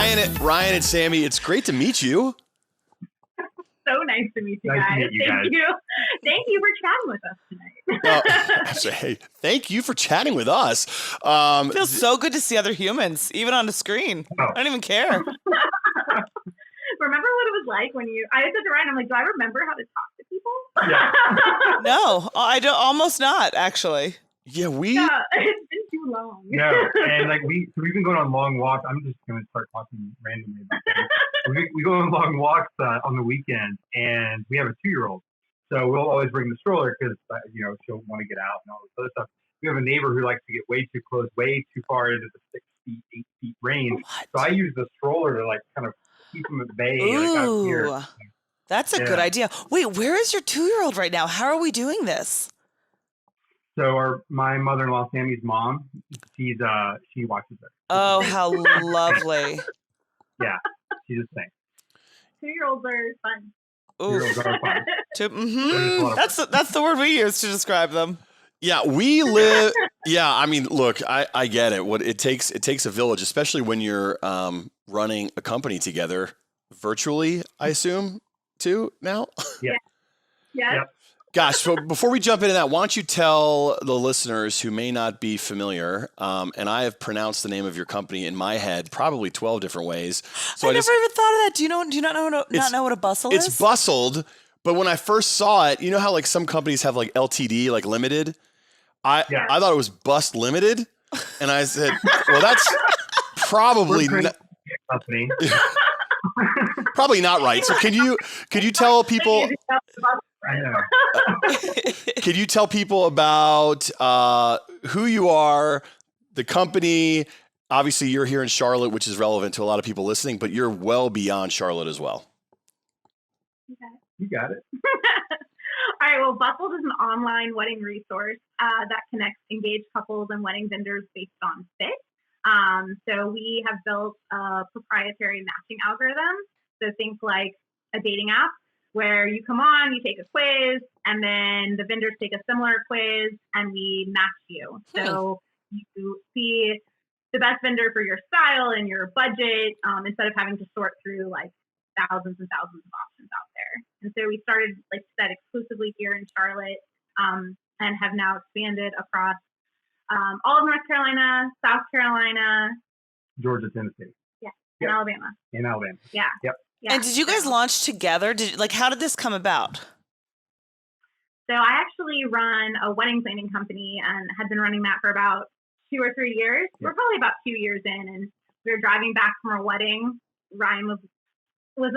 Ryan and Sammy, it's great to meet you. So nice to meet you Nice to guys. meet you guys. Thank you for chatting with us tonight. Hey, thank you for chatting with us. It feels so good to see other humans, even on the screen. Oh. I don't even care. Remember what it was like when I said to Ryan, I'm like, do I remember how to talk to people? Yeah. No, I don't. Almost not, actually. Yeah, Yeah, it's been too long. No, and like we've been going on long walks. I'm just gonna start talking randomly about that. We go on long walks on the weekend, and we have a 2-year-old, so we'll always bring the stroller because she'll want to get out and all this other stuff. We have a neighbor who likes to get way too close, way too far into the 6 feet, 8 feet range. What? So I use the stroller to like kind of keep him at bay. Like out here. Ooh, that's a good idea. Wait, where is your 2-year-old right now? How are we doing this? So my mother-in-law, Sammy's mom, she watches it. Oh, how lovely. Yeah, she's the same. 2-year-olds are fun. Ooh. 2-year-olds are fun. That's the word we use to describe them. Yeah, we live. Yeah, I mean, look, I get it. What it takes a village, especially when you're running a company together virtually. I assume too now. Yeah. Yeah. Yep. Gosh, so before we jump into that, why don't you tell the listeners who may not be familiar, and I have pronounced the name of your company in my head probably 12 different ways. So I never even thought of that. Do you not know what a bustld is? It's bustld, but when I first saw it, you know how like some companies have like LTD, like limited? I thought it was Bust Limited, and I said, well, that's probably company. Probably not right. So could you tell people? I know. Could you tell people about who you are, the company? Obviously, you're here in Charlotte, which is relevant to a lot of people listening, but you're well beyond Charlotte as well. You got it. All right. Well, bustld is an online wedding resource that connects engaged couples and wedding vendors based on fit. So we have built a proprietary matching algorithm. So think like a dating app where you come on, you take a quiz, and then the vendors take a similar quiz, and we match you. So you see the best vendor for your style and your budget instead of having to sort through like thousands and thousands of options out there. And so we started, like I said, exclusively here in Charlotte and have now expanded across all of North Carolina, South Carolina, Georgia, Tennessee. Yeah, and Alabama. In Alabama. Yeah. Yep. Yeah. And did you guys launch together? How did this come about? So I actually run a wedding planning company and had been running that for about 2 or 3 years. Yeah. We're probably about 2 years in, and we were driving back from a wedding. Ryan was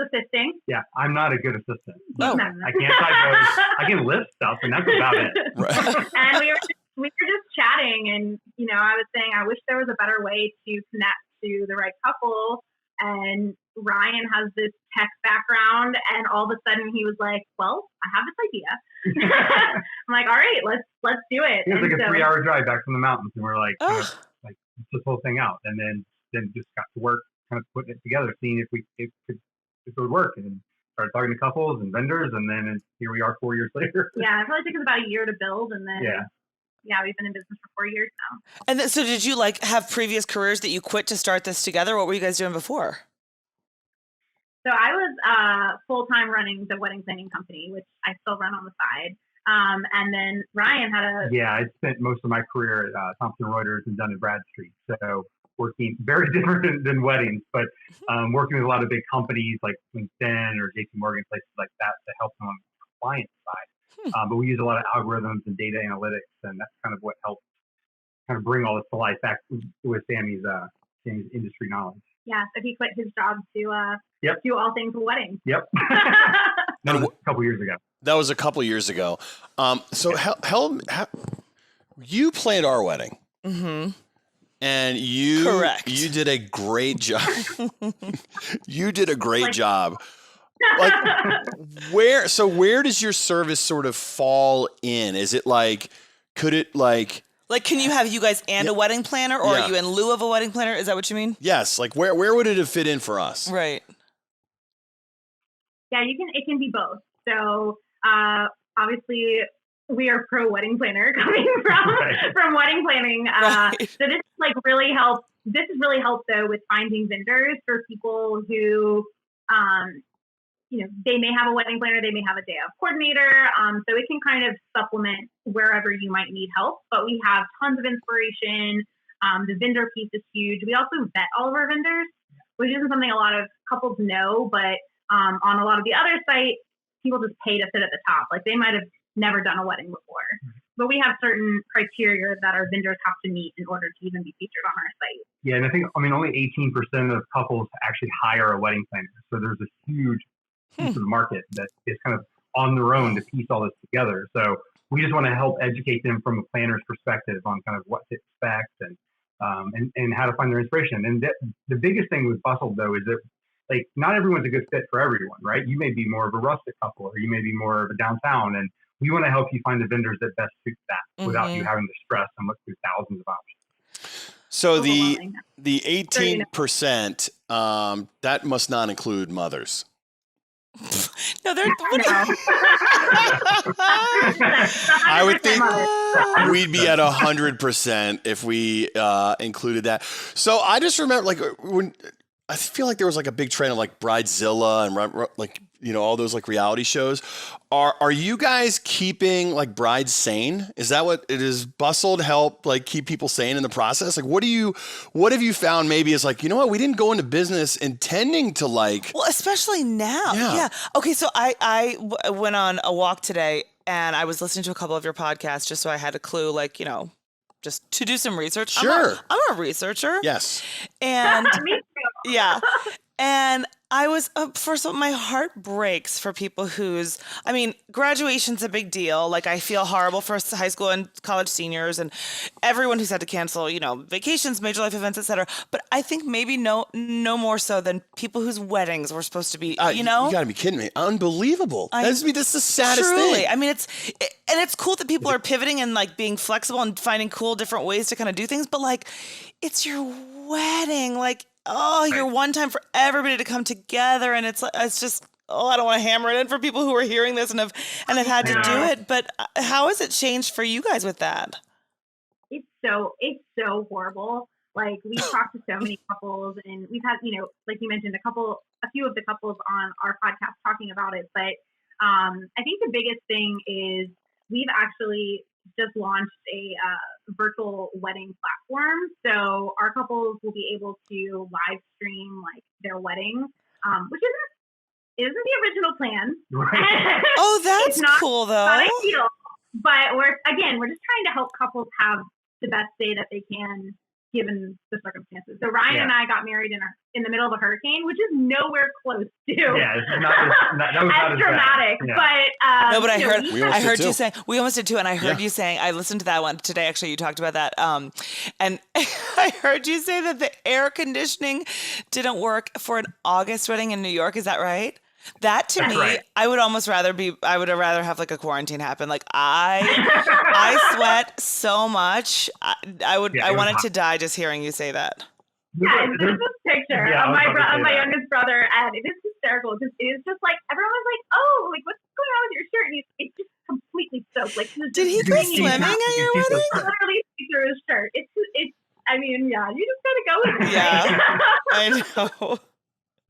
assisting. Yeah, I'm not a good assistant. Oh. I can't type those. I can list stuff, and that's about it. Right. And we were just chatting, and I was saying I wish there was a better way to connect to the right couple. And Ryan has this tech background, and all of a sudden he was like, "Well, I have this idea." I'm like, "All right, let's do it." It was like a 3-hour drive back from the mountains, and we're like, kind of, like this whole thing out, and then just got to work, kind of putting it together, seeing if it would work, and started talking to couples and vendors, and then here we are 4 years later. Yeah, it probably took us about a year to build, and then we've been in business for 4 years now. And then, so did you have previous careers that you quit to start this together? What were you guys doing before? So I was full-time running the wedding planning company, which I still run on the side. And then Ryan had a... Yeah, I spent most of my career at Thomson Reuters and Dun & Bradstreet. So working very different than weddings, but working with a lot of big companies like LinkedIn or JP Morgan, places like that to help them on the compliance side. But we use a lot of algorithms and data analytics, and that's kind of what helped kind of bring all this to life back with Sammy's industry knowledge. Yeah, so he quit his job to do all things weddings. Yep. That was a couple years ago. That was a couple years ago. So you planned our wedding. Mm-hmm. And you did a great job. You did a great job. Like where does your service sort of fall in? Is it can you have you guys and a wedding planner, or are you in lieu of a wedding planner? Is that what you mean? Yes. Like where would it have fit in for us? Right. Yeah, it can be both. So obviously we are pro wedding planner coming from wedding planning. Right. So this really helps this has really helped though with finding vendors for people who, they may have a wedding planner, they may have a day of coordinator. So it can kind of supplement wherever you might need help. But we have tons of inspiration. The vendor piece is huge. We also vet all of our vendors, which isn't something a lot of couples know, but on a lot of the other sites, people just pay to sit at the top. Like they might have never done a wedding before. But we have certain criteria that our vendors have to meet in order to even be featured on our site. Yeah, and I think, only 18% of couples actually hire a wedding planner. So there's a huge piece of the market that is kind of on their own to piece all this together. So we just want to help educate them from a planner's perspective on kind of what to expect and how to find their inspiration. And the biggest thing with bustld though is that like not everyone's a good fit for everyone, right? You may be more of a rustic couple, or you may be more of a downtown, and we want to help you find the vendors that best suit that without you having to stress and look through thousands of options. So the 18%, that must not include mothers. No, they're. I would think we'd be at 100% if we included that. So I just remember, like, when I feel like there was like a big trend of like Bridezilla and like all those like reality shows. Are you guys keeping like brides sane? Is that what it is? Bustld help like keep people sane in the process? Like what have you found maybe is like, we didn't go into business intending to like. Well, especially now. Yeah. Okay. So I went on a walk today and I was listening to a couple of your podcasts just so I had a clue, like, just to do some research. Sure. I'm a researcher. Yes. And yeah. And I was, first of all, my heart breaks for people graduation's a big deal. Like I feel horrible for high school and college seniors and everyone who's had to cancel, vacations, major life events, etc. But I think maybe no more so than people whose weddings were supposed to be, You gotta be kidding me. Unbelievable. That's the saddest thing. I mean, it's cool that people are pivoting and like being flexible and finding cool different ways to kind of do things. But like, it's your wedding. Like, your one time for everybody to come together, and it's just I don't want to hammer it in for people who are hearing this and have had to do it. But how has it changed for you guys with that? It's so horrible. Like we've talked to so many couples, and we've had like you mentioned a few of the couples on our podcast talking about it. But I think the biggest thing is we've actually just launched a virtual wedding platform. So our couples will be able to live stream like their wedding, which isn't the original plan. Right. Oh, that's cool though. Not ideal, but we're just trying to help couples have the best day that they can given the circumstances. So Ryan and I got married in the middle of a hurricane, which is nowhere close to that was not as dramatic. Yeah. But no, but I heard you saying we almost did too, and I heard you saying I listened to that one today. Actually, you talked about that, and I heard you say that the air conditioning didn't work for an August wedding in New York. Is that right? That to me, right. I would rather have like a quarantine happen. Like I sweat so much. I wanted to die just hearing you say that. Yeah, and there's this picture of my youngest brother, and it is hysterical because it is just like everyone was like, "Oh, like what's going on with your shirt?" And it's just completely soaked. Like, did he go swimming at your wedding? Literally through his shirt. It's. I mean, yeah, you just gotta go with it. Yeah, I know.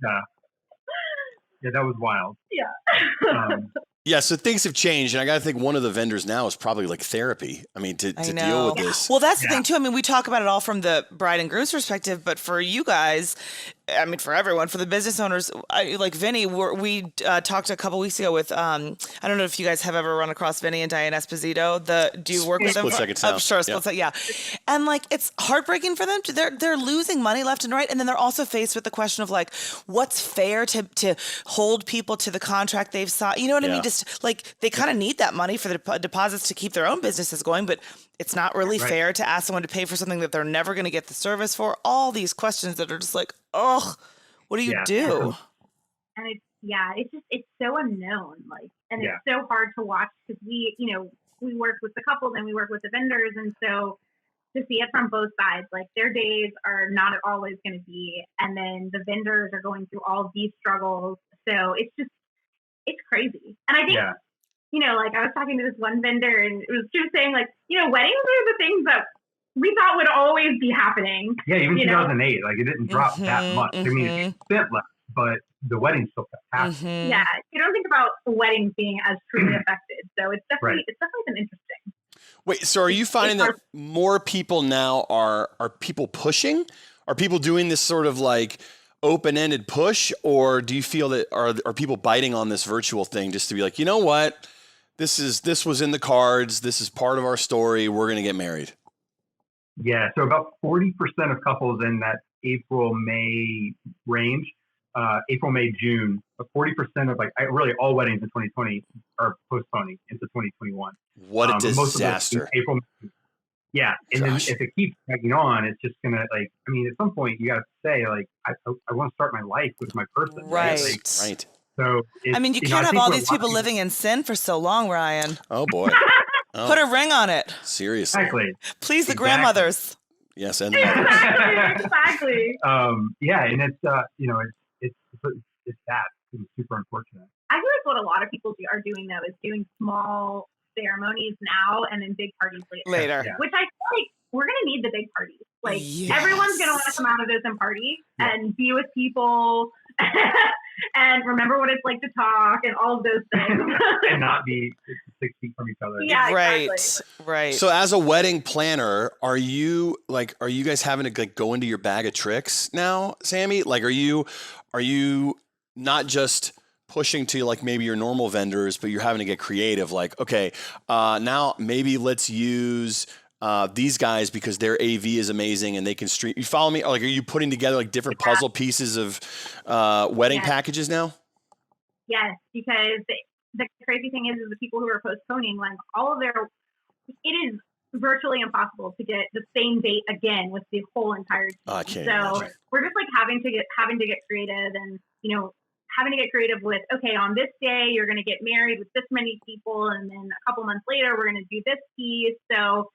Yeah. Yeah, that was wild. Yeah. Yeah, so things have changed, and I got to think one of the vendors now is probably like therapy. I mean, to deal with this. Well, that's the thing too. I mean, we talk about it all from the bride and groom's perspective, but for you guys, I mean, for everyone, for the business owners, like Vinny, we talked a couple weeks ago with I don't know if you guys have ever run across Vinny and Diane Esposito. Do you work with them? Split Second Sound. I'm sure, Split Second, yeah. And like, it's heartbreaking for them. They're losing money left and right, and then they're also faced with the question of like, what's fair to hold people to the contract they've signed? You know what I mean? Just like they kind of need that money for the deposits to keep their own businesses going, but it's not really fair to ask someone to pay for something that they're never going to get the service for. All these questions that are just like, oh, what do you do? And it's so unknown, like, and it's so hard to watch because we work with the couples and we work with the vendors, and so to see it from both sides, like their days are not always going to be, and then the vendors are going through all of these struggles. So it's crazy. And I think, like I was talking to this one vendor and she was saying like, weddings are the things that we thought would always be happening. Yeah, even 2008, like it didn't drop that much. I mean, it spent less, but the weddings still kept happening. Yeah, you don't think about weddings being as truly affected. So it's definitely been interesting. Wait, so are you finding that more people now are people pushing? Are people doing this sort of like open-ended push, or do you feel that are people biting on this virtual thing just to be like, you know what, this was in the cards, this is part of our story, we're going to get married? Yeah, so about 40% of couples in that April-May range, April-May June, 40% of like really all weddings in 2020 are postponing into 2021. What a disaster! April. Yeah, and then if it keeps dragging on, it's just gonna like. I mean, at some point you gotta say like, I want to start my life with my person. Right. Right. So I mean, you can't have all these people living in sin for so long, Ryan. Oh boy. Oh. Put a ring on it. Seriously. Exactly. Please, the grandmothers. Yes, and the mothers. Exactly. Yeah, and it's it's that. It's super unfortunate. I feel like what a lot of people are doing though is doing small ceremonies now and then big parties later. Yeah. Which I feel like we're gonna need the big parties. Like everyone's gonna want to come out of this and party and be with people and remember what it's like to talk and all of those things. And not be 6 feet from each other. Yeah, right. exactly. Right. So as a wedding planner, are you guys having to like go into your bag of tricks now, Sammy? Like, are you not just pushing to like maybe your normal vendors, but you're having to get creative? Like, okay, now maybe let's use these guys because their AV is amazing and they can stream. You follow me? Like, are you putting together like different puzzle pieces of wedding packages now? Yes, because the crazy thing is the people who are postponing, like all of it is virtually impossible to get the same date again with the whole entire team. I can't so imagine. We're just like having to get creative and having to get creative with, okay, on this day you're going to get married with this many people, and then a couple months later we're going to do this piece. So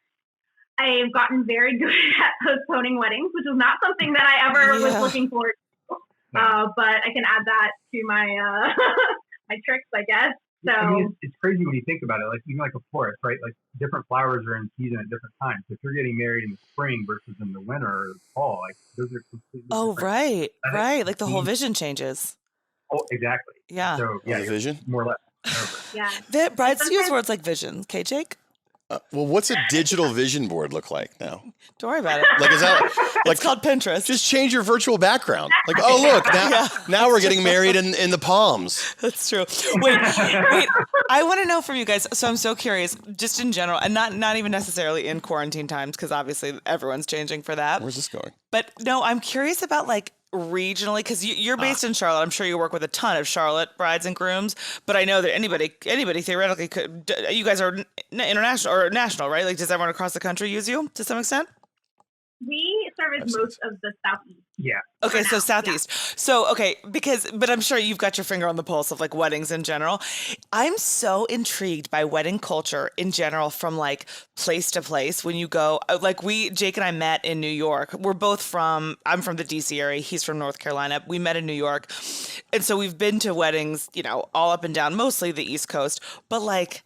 I've gotten very good at postponing weddings, which was not something that I ever was looking forward to. But I can add that to my my tricks, I guess. So I mean, it's crazy when you think about it. Like even like a florist, right? Like different flowers are in season at different times. If you're getting married in the spring versus in the winter or the fall, like those are completely different. Right. Like the whole vision changes. Oh, exactly. Yeah. So the vision, more or less. Yeah. The brides use words like vision. Okay, Jake. Well, what's a digital vision board look like now? Don't worry about it. Like, is that like it's called Pinterest? Just change your virtual background. Like, oh look, now we're getting married in the Palms. That's true. Wait. I want to know from you guys. So I'm so curious, just in general, and not even necessarily in quarantine times, because obviously everyone's changing for that. Where's this going? But no, I'm curious about like regionally, because you're based in Charlotte. I'm sure you work with a ton of Charlotte brides and grooms, but I know that anybody theoretically could. You guys are international or national, right? Like, does everyone across the country use you to some extent? We service most of the Southeast. Yeah. Okay, so Southeast. Yeah. So, okay, but I'm sure you've got your finger on the pulse of like weddings in general. I'm so intrigued by wedding culture in general from like place to place. When you go, like Jake and I met in New York. I'm from the DC area. He's from North Carolina. We met in New York. And so we've been to weddings, all up and down, mostly the East Coast, but like,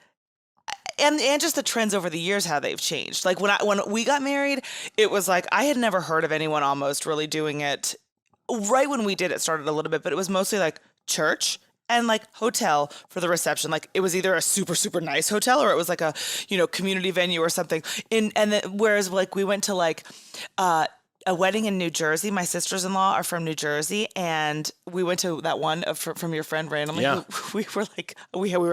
and just the trends over the years, how they've changed. Like when we got married, it was like I had never heard of anyone almost really doing it. Right when we did it, started a little bit, but it was mostly like church and like hotel for the reception. Like it was either a super, super nice hotel or it was like a, community venue or something. And then whereas like we went to like a wedding in New Jersey. My sisters-in-law are from New Jersey, and we went to that one from your friend randomly. Yeah. We were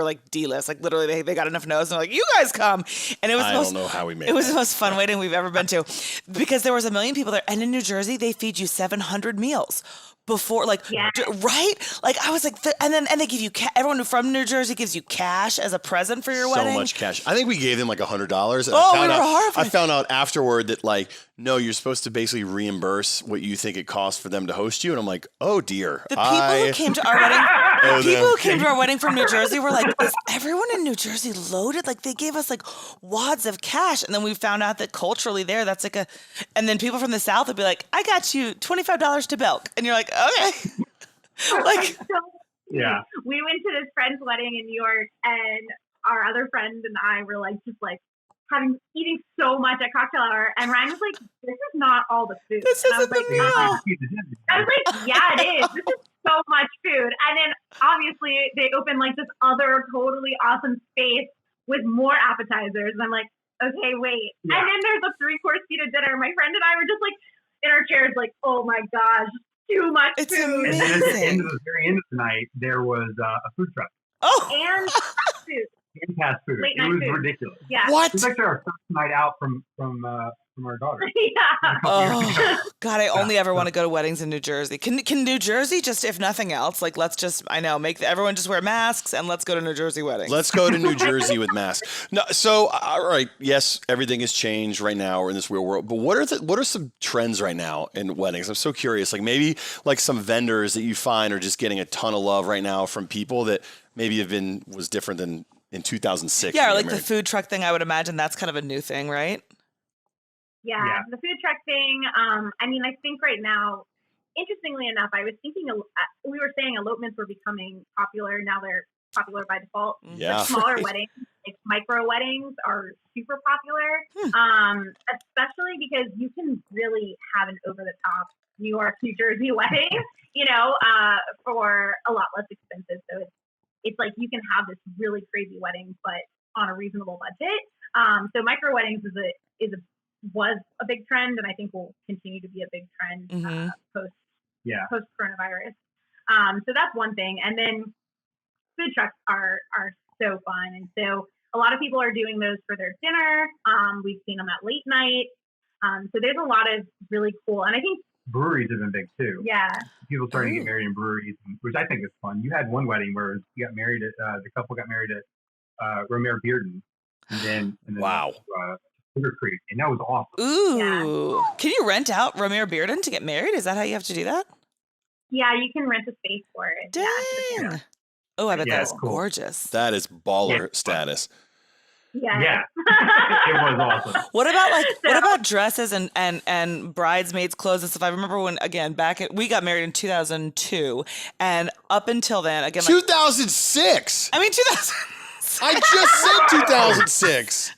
like D-list. Like literally, they got enough no's and they're like, "You guys come!" And it was I don't know how we made. It was the most fun wedding we've ever been to, because there was 1 million people there, and in New Jersey they feed you 700 meals. Before, like, right? Like, I was like, and they give you everyone from New Jersey gives you cash as a present for your wedding. So much cash. I think we gave them like $100. Oh, we were horrified. I found out afterward that like, no, you're supposed to basically reimburse what you think it costs for them to host you. And I'm like, oh dear. The people who came to our wedding, from New Jersey were like, is everyone in New Jersey loaded? Like, they gave us like wads of cash. And then we found out that culturally there, that's like and then people from the South would be like, I got you $25 to Belk. And you're like, okay. Like, yeah. We went to this friend's wedding in New York, and our other friend and I were like, just like eating so much at cocktail hour, and Ryan was like, "This is not all the food." This and I was isn't the like, meal. I was like, "Yeah, it is. This is so much food." And then obviously they opened like this other totally awesome space with more appetizers, and I'm like, "Okay, wait." Yeah. And then there's a 3-course seated dinner. My friend and I were just like in our chairs, like, "Oh my gosh, too much It's food." amazing. And then at the very end of the night, there was a food truck. Oh, and fast food. And fast food. Late It night was food. ridiculous. Yeah. What? It was actually our first night out from our daughter. Yeah. Oh God, I only ever want to go to weddings in New Jersey. Can New Jersey just, if nothing else, like let's just, I know, make everyone just wear masks and let's go to New Jersey weddings. Let's go to New Jersey with masks. No, so all right, yes, everything has changed right now. We're in this real world, but what are some trends right now in weddings? I'm so curious. Like maybe like some vendors that you find are just getting a ton of love right now from people that maybe was different than in 2006. Yeah, or like the food truck thing. I would imagine that's kind of a new thing, right? Yeah, the food truck thing. I mean, I think right now, interestingly enough, I was thinking, we were saying elopements were becoming popular. Now they're popular by default. Yeah. The smaller weddings, like micro weddings, are super popular, especially because you can really have an over-the-top New York, New Jersey wedding, for a lot less expensive. So it's like you can have this really crazy wedding, but on a reasonable budget. So micro weddings was a big trend, and I think will continue to be a big trend post coronavirus. So that's one thing. And then food trucks are so fun, and so a lot of people are doing those for their dinner. We've seen them at late night. So there's a lot of really cool, and I think breweries have been big too. Yeah, people starting to get married in breweries, which I think is fun. You had one wedding where you got married at the couple got married at Romare Bearden, and then wow. Sugar Creek, and that was awesome. Ooh. Yeah. Can you rent out Romare Bearden to get married? Is that how you have to do that? Yeah, you can rent a space for it. Dang. Yeah. Oh, I bet that's cool. gorgeous. That is baller status. Yeah. It was awesome. What about dresses and bridesmaids' clothes and stuff? I remember when, again, we got married in 2002, and up until then, again, 2006. I mean 2000. I just said 2006.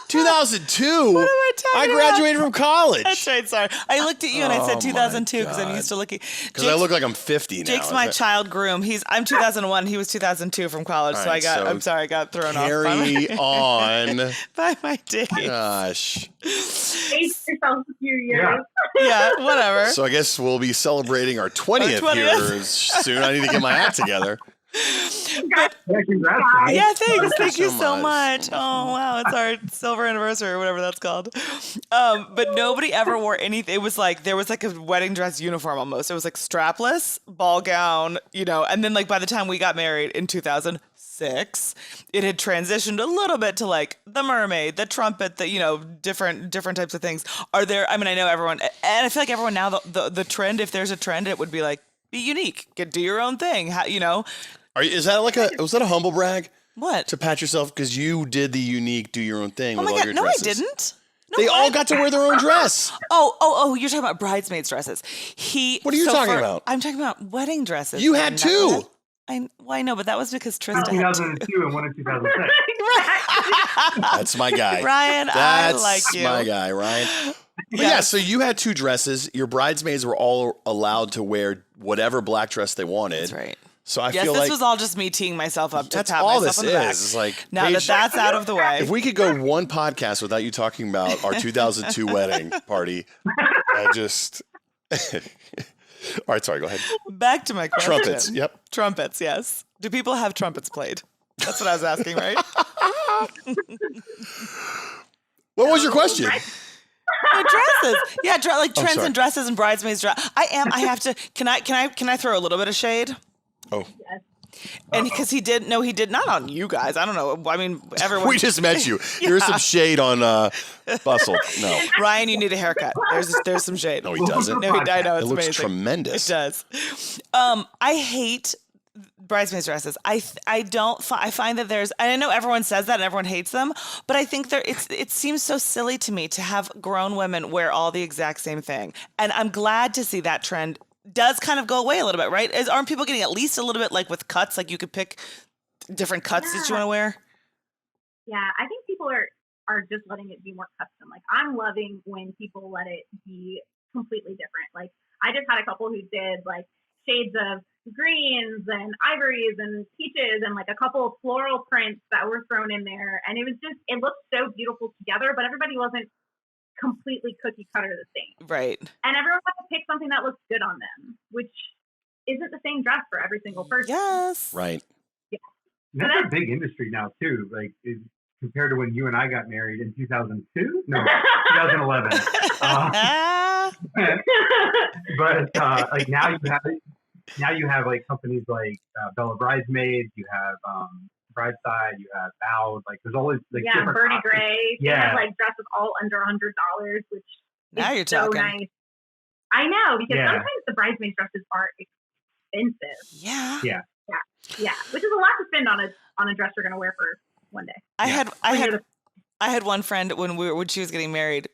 2002. What am I talking I graduated from college. That's right. Sorry, I looked at you and I said 2002 because I'm used to looking. Because I look like I'm 50 now. Jake's my child groom. I'm 2001. He was 2002 from college. So right, I'm sorry, I got thrown off. Carry on. By my days. Gosh. Age yourself a few years. Yeah, whatever. So I guess we'll be celebrating our 20th here soon. I need to get my act together. Congrats, guys. Yeah, thanks. Thank you so so much. much. Oh, wow. It's our silver anniversary or whatever that's called. But nobody ever wore anything. It was like, there was like a wedding dress uniform almost. It was like strapless, ball gown, and then like by the time we got married in 2006, it had transitioned a little bit to like the mermaid, the trumpet, different types of things. I know everyone, and I feel like everyone now, the trend, if there's a trend, it would be like, be unique, do your own thing, Was that a humble brag? What? To pat yourself because you did the unique, do your own thing with all your no, dresses. I didn't. No, they all got to wear their own dress. Oh, you're talking about bridesmaids' dresses. What are you talking about? I'm talking about wedding dresses. You had two. I know, but that was because Trista had 2002 and one in 2006. That's my guy. Ryan, I like you. That's my guy, Ryan. But yeah, so you had two dresses. Your bridesmaids were all allowed to wear whatever black dress they wanted. That's right. So I feel this like was all just me teeing myself up to that's pat all myself this on the back. is. It's like now Paige, that's out of the way. If we could go one podcast without you talking about our 2002 wedding party, I just. All right, sorry. Go ahead. Back to my question. Trumpets. Yep. Trumpets. Yes. Do people have trumpets played? That's what I was asking, right? What was your question? Dresses. Yeah, trends and dresses and bridesmaids dress. I have to. Can I throw a little bit of shade? Oh. Yes. And because he did not on you guys. I don't know. I mean, everyone. We just met you. There's some shade on Bustld. No. Ryan, you need a haircut. There's some shade. No, he doesn't. No, I know. It's it looks amazing. tremendous. It does. I hate bridesmaids dresses. I find that and I know everyone says that and everyone hates them, but I think it seems so silly to me to have grown women wear all the exact same thing. And I'm glad to see that trend does kind of go away a little bit, right? Aren't people getting at least a little bit like with cuts, like you could pick different cuts that you want to wear? Yeah, I think people are are just letting it be more custom. Like I'm loving when people let it be completely different. Like I just had a couple who did like shades of greens and ivories and peaches and like a couple of floral prints that were thrown in there. And it looked so beautiful together, but everybody wasn't completely cookie cutter the same. Right. And everyone had to pick something that looks good on them, which isn't the same dress for every single person. Yes. Right. Yeah. That's a big industry now too. Like compared to when you and I got married in 2002? No, 2011. But like now you have like companies like Bella Bridesmaids, you have Brideside, you have Bustld, like there's always like different Bernie options. Gray. They have like dresses all under $100, which now is you're so talking. nice. I know, because sometimes the bridesmaid dresses are expensive. Yeah. Which is a lot to spend on a dress you're gonna wear for one day. I had one friend when she was getting married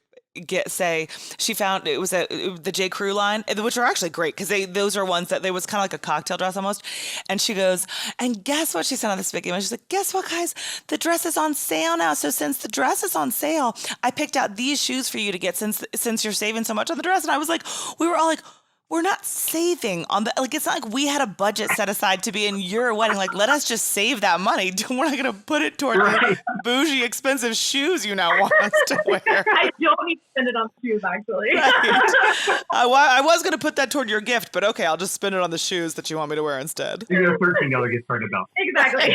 say she found it was the J. Crew line, which are actually great because those are ones that there was kind of like a cocktail dress almost. And she goes, and guess what? She sent out this big email. She's like, guess what, guys? The dress is on sale now. So since the dress is on sale, I picked out these shoes for you to get since you're saving so much on the dress. And I was like, we were all like, we're not saving on the, like, it's not like we had a budget set aside to be in your wedding. Like, let us just save that money. We're not going to put it toward the bougie, expensive shoes you now want us to wear. I don't need to spend it on shoes, actually. Right. I was going to put that toward your gift, but okay, I'll just spend it on the shoes that you want me to wear instead. You know, $13 gift card about. Exactly.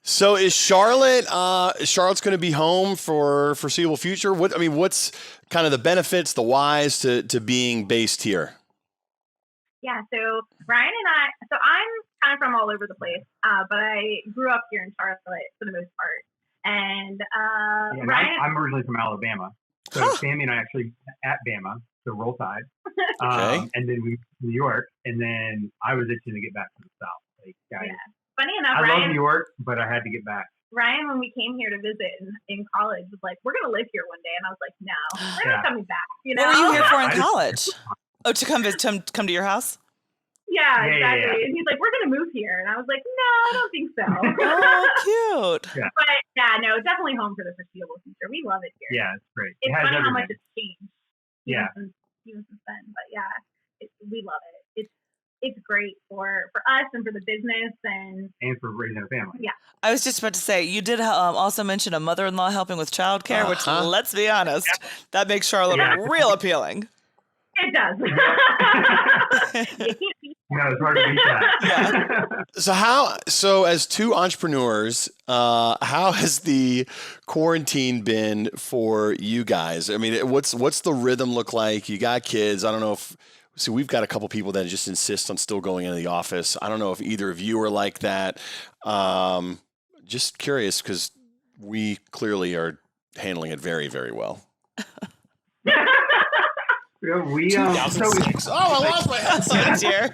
So is Charlotte's going to be home for foreseeable future? What's kind of the benefits, the whys to being based here? Yeah, so Ryan and I'm kind of from all over the place, but I grew up here in Charlotte for the most part. And Ryan, I'm originally from Alabama, so Sammy and I actually at Bama, so Roll Tide. Okay. And then we moved to New York, and then I was itching to get back to the South. Like, guys, funny enough, I love New York, but I had to get back. Ryan, when we came here to visit in college, was like, "We're gonna live here one day," and I was like, "No, we're not coming back." You know? What were you here for in college? To come to your house? Yeah, exactly. Yeah. And he's like, "We're gonna move here," and I was like, "No, I don't think so." Oh, cute. Yeah. But no, definitely home for the foreseeable future. We love it here. Yeah, it's great. It's funny how much it's changed. Even since then, but we love it. It's great for us and for the business and for raising a family. Yeah. I was just about to say, you did also mention a mother-in-law helping with childcare, which, let's be honest, that makes Charlotte real appealing. It does. No, it's hard to beat that. Yeah. So as two entrepreneurs, how has the quarantine been for you guys? I mean, what's the rhythm look like? You got kids. I don't know if. So we've got a couple people that just insist on still going into the office. I don't know if either of you are like that. Just curious because we clearly are handling it very, very well. We 2006. I lost my headset here.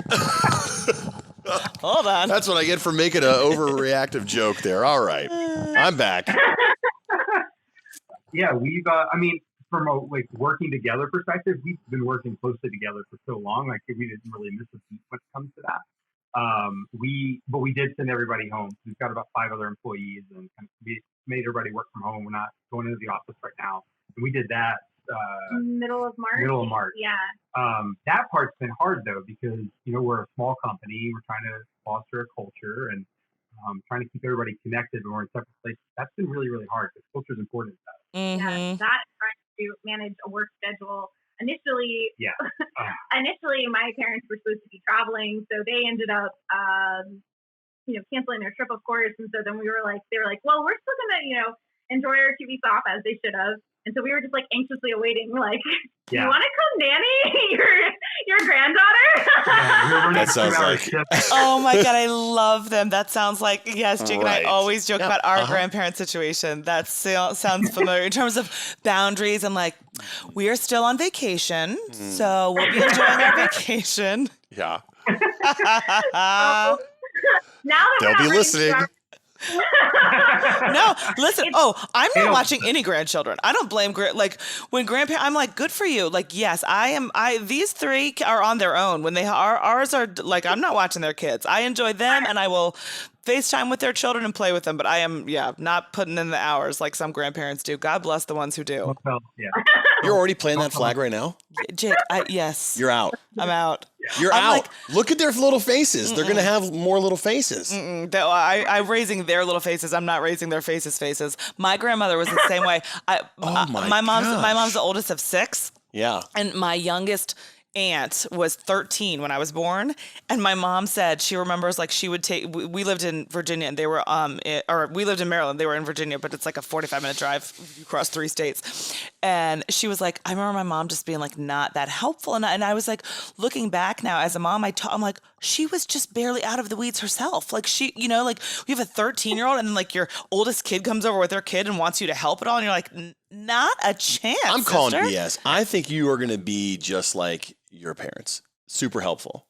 Hold on. That's what I get for making an overreactive joke there. All right, I'm back. Yeah, we've. From a working together perspective, we've been working closely together for so long. Like we didn't really miss a beat when it comes to that. But we did send everybody home. We've got about 5 other employees, and we made everybody work from home. We're not going into the office right now, and we did that middle of March. Yeah. That part's been hard though because we're a small company. We're trying to foster a culture and trying to keep everybody connected. When we're in separate places. That's been really, really hard because culture is important to us. Mm-hmm. Yeah, that trying to manage a work schedule. Initially, my parents were supposed to be traveling, so they ended up, canceling their trip, of course. And so then they were like, well, we're still gonna, enjoy our 2 weeks off as they should have. And so we were just anxiously awaiting, you want to come nanny your granddaughter? That sounds like. Oh my God, I love them. That sounds like, yes, Jake and I always joke about our grandparent situation. That sounds familiar. In terms of boundaries, I'm like, we are still on vacation, so we'll be enjoying our vacation. Yeah. Now that they'll be listening. No, listen. I'm not watching any grandchildren. I don't blame like when grandparents. I'm like, good for you. Like, yes, I am. These three are on their own. When they are ours are like, I'm not watching their kids. I enjoy them, and I will FaceTime with their children and play with them. But I am, not putting in the hours like some grandparents do. God bless the ones who do. Well, yeah. You're already playing that flag right now? Jake, yes. You're out. I'm out. You're I'm out. like, look at their little faces. They're going to have more little faces. I'm raising their little faces. I'm not raising their faces. My grandmother was the same way. My mom's the oldest of 6. Yeah. And my youngest aunt was 13 when I was born, and my mom said she remembers like she would take. We lived in Virginia, and they were or we lived in Maryland. They were in Virginia, but it's like a 45-minute drive across 3 states. And she was like, I remember my mom just being like not that helpful, and I was like, looking back now as a mom, I'm like, she was just barely out of the weeds herself. Like she, like you have a 13-year-old, and then like your oldest kid comes over with their kid and wants you to help it all, and you're like, not a chance. I'm calling sister. BS. I think you are going to be just like your parents. Super helpful.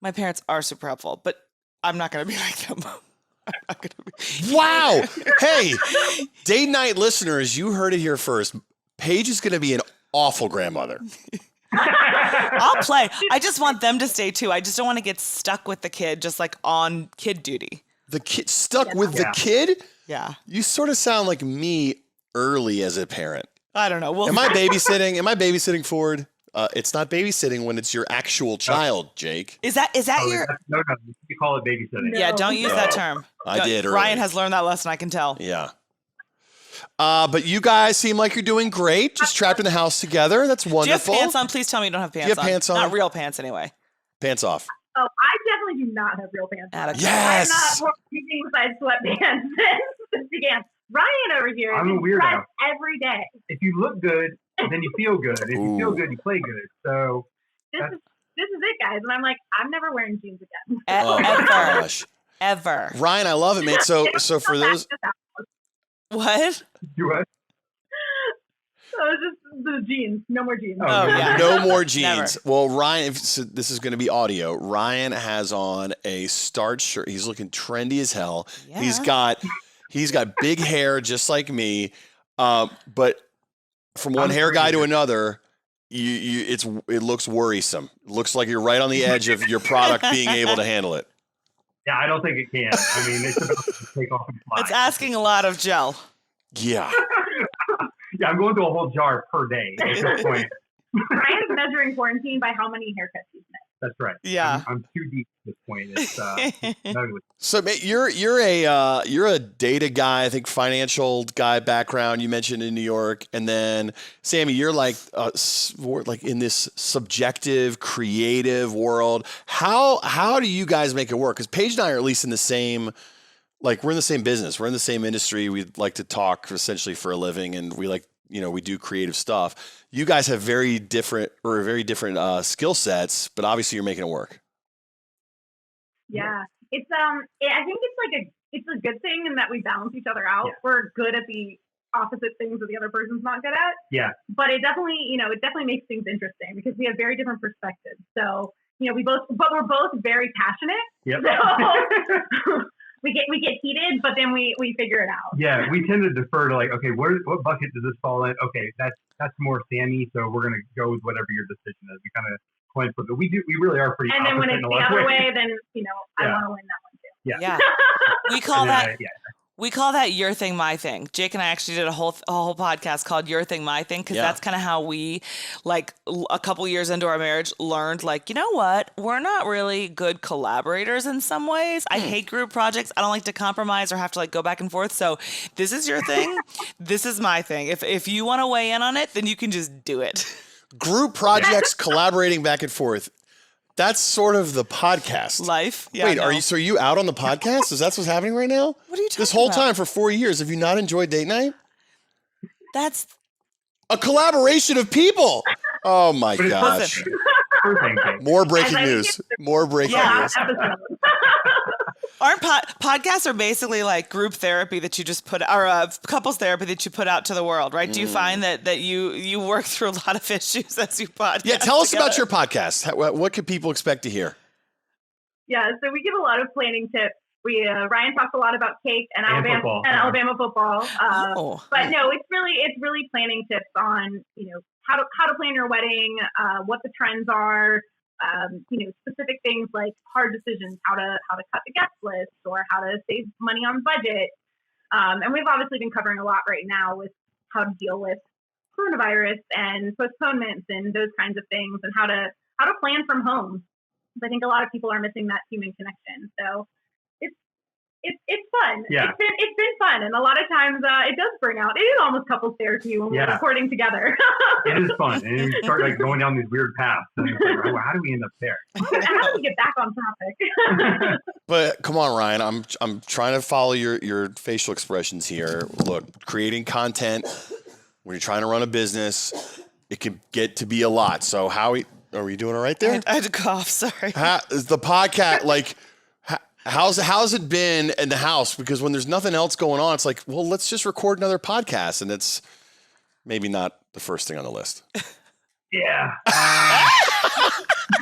My parents are super helpful, but I'm not going to be like them. I'm not going to be. Wow. Hey, date night listeners, you heard it here first. Paige is going to be an awful grandmother. I'll play. I just want them to stay too. I just don't want to get stuck with the kid, just like on kid duty. The kid stuck with the kid? Yeah. You sort of sound like me early as a parent. I don't know. Am I babysitting? Am I babysitting Ford? It's not babysitting when it's your actual child, Jake. Is that your? No, you call it babysitting. Yeah, don't use that term. I did early. Ryan has learned that lesson. I can tell. Yeah. But you guys seem like you're doing great. Just trapped in the house together. That's wonderful. Do you have pants on? Please tell me you don't have pants on. Do you have pants on? Not real pants, anyway. Pants off. Oh, I definitely do not have real pants on. Yes. I'm not anything besides sweatpants since this began. Ryan over here. I'm a weirdo. Every day. If you look good, then you feel good. If you feel good, you play good. So this is it, guys. And I'm like, I'm never wearing jeans again. Oh my gosh. Ever. Ryan, I love it, man. So for those. What? You what? So it's just the jeans. No more jeans. Oh yeah. No more jeans. Never. Well, Ryan, this is going to be audio. Ryan has on a starched shirt. He's looking trendy as hell. Yeah. He's got big hair just like me. But from one hair guy to another, it looks worrisome. It looks like you're right on the edge of your product being able to handle it. Yeah, I don't think it can. I mean, it's about to take off and fly. It's asking a lot of gel. Yeah. Yeah, I'm going through a whole jar per day at this point. Ryan's measuring quarantine by how many haircuts he's missed. That's right. Yeah. I'm too deep at this point. It's ugly. So you're a data guy, I think financial guy background. You mentioned in New York, and then Sammy, you're like in this subjective, creative world. How do you guys make it work? Because Paige and I are at least in the same. Like we're in the same business, we're in the same industry. We like to talk essentially for a living, and we like we do creative stuff. You guys have very different skill sets, but obviously you're making it work. Yeah, it's I think it's a good thing in that we balance each other out. Yeah. We're good at the opposite things that the other person's not good at. Yeah, but it definitely makes things interesting because we have very different perspectives. So we're both very passionate. Yep. So we get heated, but then we figure it out. Yeah, we tend to defer to like, okay, what bucket does this fall in? Okay, that's more Sammy, so we're gonna go with whatever your decision is. We kind of coin flip, but we really are pretty. And then when it's the other way, then I want to win that one too. Yeah. We call that. Yeah. We call that your thing, my thing. Jake and I actually did a whole podcast called Your Thing, My Thing, because that's kind of how we, like, a couple years into our marriage, learned, like, you know what? We're not really good collaborators in some ways. I hate group projects. I don't like to compromise or have to, like, go back and forth. So this is your thing. This is my thing. If you want to weigh in on it, then you can just do it. Group projects, collaborating back and forth. That's sort of the podcast life. Yeah, wait, are you out on the podcast? Is that what's happening right now? What are you talking about? This whole time for 4 years, have you not enjoyed date night? That's a collaboration of people. Oh my gosh. More breaking news. More breaking news. Aren't podcasts are basically like group therapy that you just put, or couples therapy that you put out to the world, right? Do you find that you work through a lot of issues as you podcast? Yeah, tell us about your podcast. What can people expect to hear? Yeah, so we give a lot of planning tips Ryan talks a lot about cake and Alabama football. But no, it's really planning tips on, how to plan your wedding, what the trends are, specific things like hard decisions, how to cut the guest list or how to save money on budget. And we've obviously been covering a lot right now with how to deal with coronavirus and postponements and those kinds of things, and how to plan from home. I think a lot of people are missing that human connection. So it's fun. Yeah. It's been fun, and a lot of times it does bring out. It is almost couples therapy when we're recording together. It is fun, and you start going down these weird paths. And it's like, how do we end up there? How do we get back on topic? But come on, Ryan, I'm trying to follow your facial expressions here. Look, creating content when you're trying to run a business, it can get to be a lot. So are we doing it right there? I had to cough. Sorry. Is the podcast like? How's it been in the house? Because when there's nothing else going on, it's like, well, let's just record another podcast, and it's maybe not the first thing on the list. Yeah.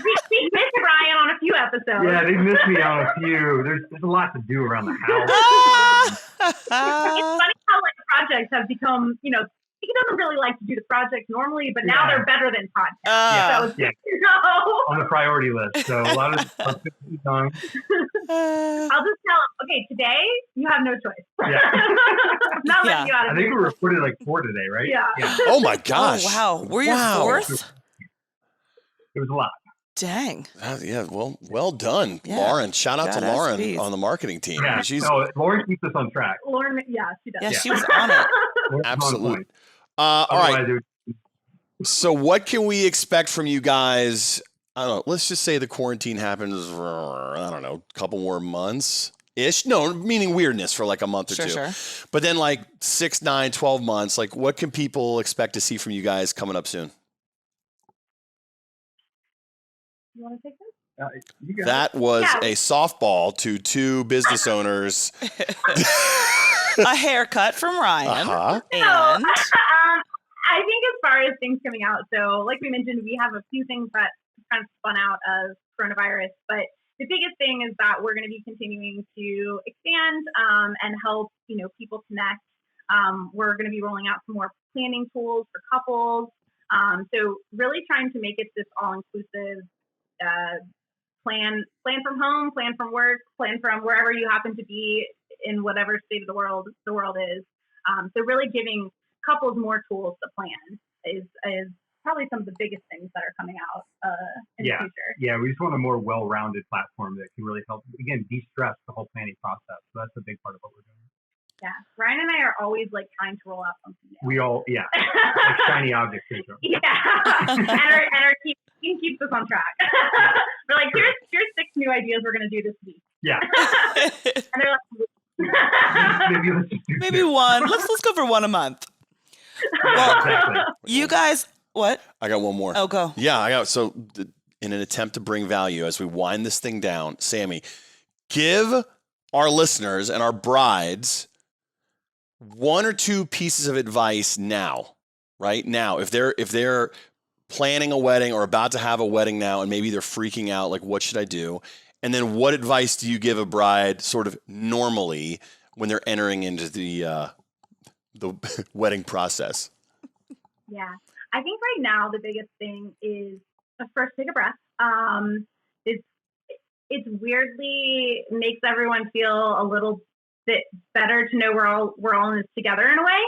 We missed Ryan on a few episodes. Yeah, they missed me on a few. There's a lot to do around the house. It's funny how projects have become, he doesn't really like to do the projects normally, but now they're better than podcasts. On the priority list. So a lot of stuff is done. I'll just tell him, okay, today you have no choice. Yeah. Not letting you out of I think we recorded 4 today, right? Yeah. Oh my gosh. Oh, wow. We're your fourth? It was a lot. Dang. Well done, Lauren. Shout out to Lauren on the marketing team. Yeah. Lauren keeps us on track. Lauren, she does. Yeah, she was on it. Absolutely. All right. So what can we expect from you guys? I don't know. Let's just say the quarantine happens for, I don't know, a couple more months-ish. No, meaning weirdness for like a month or two. Sure. But then 6, 9, 12 months, what can people expect to see from you guys coming up soon? You want to take this? That was a softball to 2 business owners. A haircut from Ryan. Uh-huh. And I think as far as things coming out, so like we mentioned, we have a few things that kind of spun out of coronavirus, but the biggest thing is that we're going to be continuing to expand and help, people connect. We're going to be rolling out some more planning tools for couples. So really trying to make it this all-inclusive plan from home, plan from work, plan from wherever you happen to be in whatever state of the world is. So really giving couples more tools to plan is probably some of the biggest things that are coming out in the future. Yeah, we just want a more well-rounded platform that can really help, again, de-stress the whole planning process. So that's a big part of what we're doing. Yeah, Ryan and I are always trying to roll out something new. We all, like shiny object syndrome. Yeah, and our team keeps us on track. We're like, here's 6 new ideas we're going to do this week. Yeah. And they're like, maybe one. Let's go for one a month. Well, exactly. You guys, what? I got one more. Oh, go. Yeah, I got. So, in an attempt to bring value as we wind this thing down, Sammy, give our listeners and our brides 1 or 2 pieces of advice now, right now. If they're planning a wedding or about to have a wedding now, and maybe they're freaking out, what should I do? And then, what advice do you give a bride sort of normally when they're entering into the wedding process? Yeah, I think right now the biggest thing is first take a breath. It's weirdly makes everyone feel a little bit better to know we're all in this together in a way.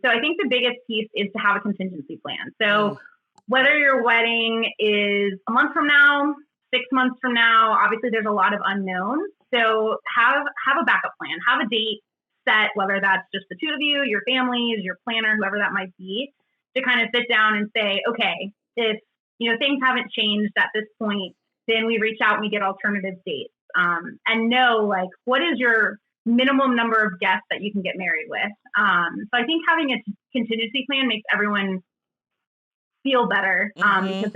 So I think the biggest piece is to have a contingency plan. So whether your wedding is a month from now, 6 months from now, obviously there's a lot of unknowns. So have a backup plan, have a date set, whether that's just the 2 of you, your families, your planner, whoever that might be, to kind of sit down and say, okay, if things haven't changed at this point, then we reach out and we get alternative dates, and know what is your minimum number of guests that you can get married with. So I think having a contingency plan makes everyone feel better because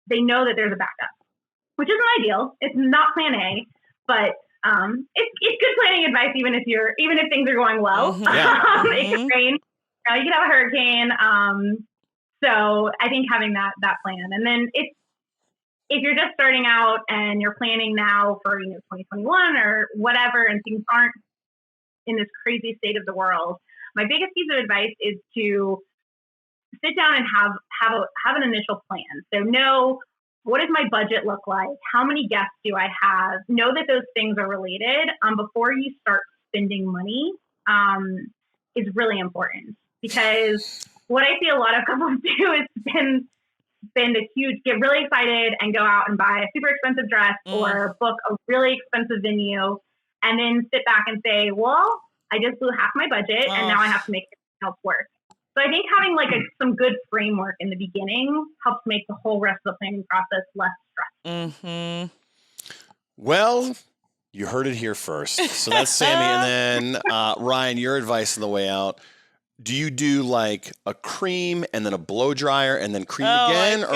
they know that there's a backup, which isn't ideal. It's not plan A, but it's good planning advice even if things are going well. It can rain. You could have a hurricane. So I think having that plan, and then if you're just starting out and you're planning now for 2021 or whatever, and things aren't in this crazy state of the world, my biggest piece of advice is to sit down and have an initial plan. So know, what does my budget look like? How many guests do I have? Know that those things are related before you start spending money is really important, because what I see a lot of couples do is get really excited and go out and buy a super expensive dress or book a really expensive venue, and then sit back and say, well, I just blew half my budget and now I have to make it else work. So I think having like some good framework in the beginning helps make the whole rest of the planning process less stressful. Mm-hmm. Well, you heard it here first. So that's Sammy. And then Ryan, your advice on the way out. Do you do like a cream and then a blow dryer and then cream again? Or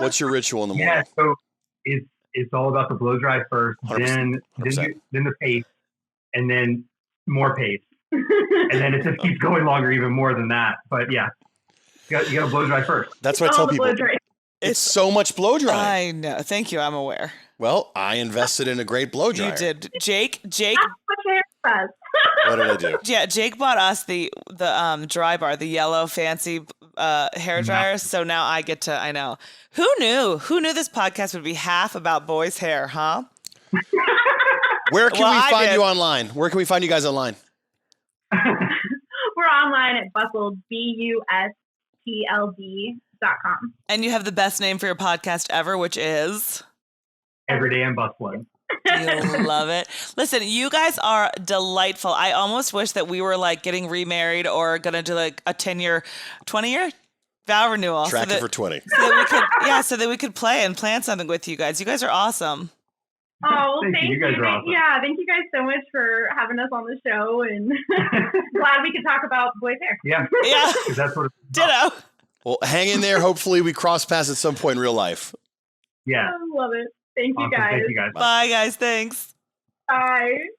what's your ritual in the morning? Yeah, so it's all about the blow dry first, 100%. Then the paste, and then more paste. And then it just keeps going longer, even more than that. But yeah, you got to blow dry first. That's what I tell people. It's so much blow dry. I know. Thank you. I'm aware. Well, I invested in a great blow dryer. You did. Jake. What did I do? Yeah, Jake bought us the dry bar, the yellow fancy hair dryers. So now I get to, I know. Who knew? Who knew this podcast would be half about boys' hair, huh? Where can we find you online? Where can we find you guys online? We're online at bustld, bustld.com. And you have the best name for your podcast ever, which is? Every Day I'm Bustling. You love it. Listen, you guys are delightful. I almost wish that we were like getting remarried or going to do like a 10-year, 20-year vow renewal. Track it for 20. So that we could play and plan something with you guys. You guys are awesome. Oh, well, thank you. You guys are awesome. Yeah, thank you guys so much for having us on the show, and glad we could talk about boys' hair. Yeah. That's what it's about. Ditto. Well, hang in there. Hopefully we cross paths at some point in real life. Yeah. I love it. Thank you, awesome. guys. Thank you guys. Bye, guys. Thanks. Bye.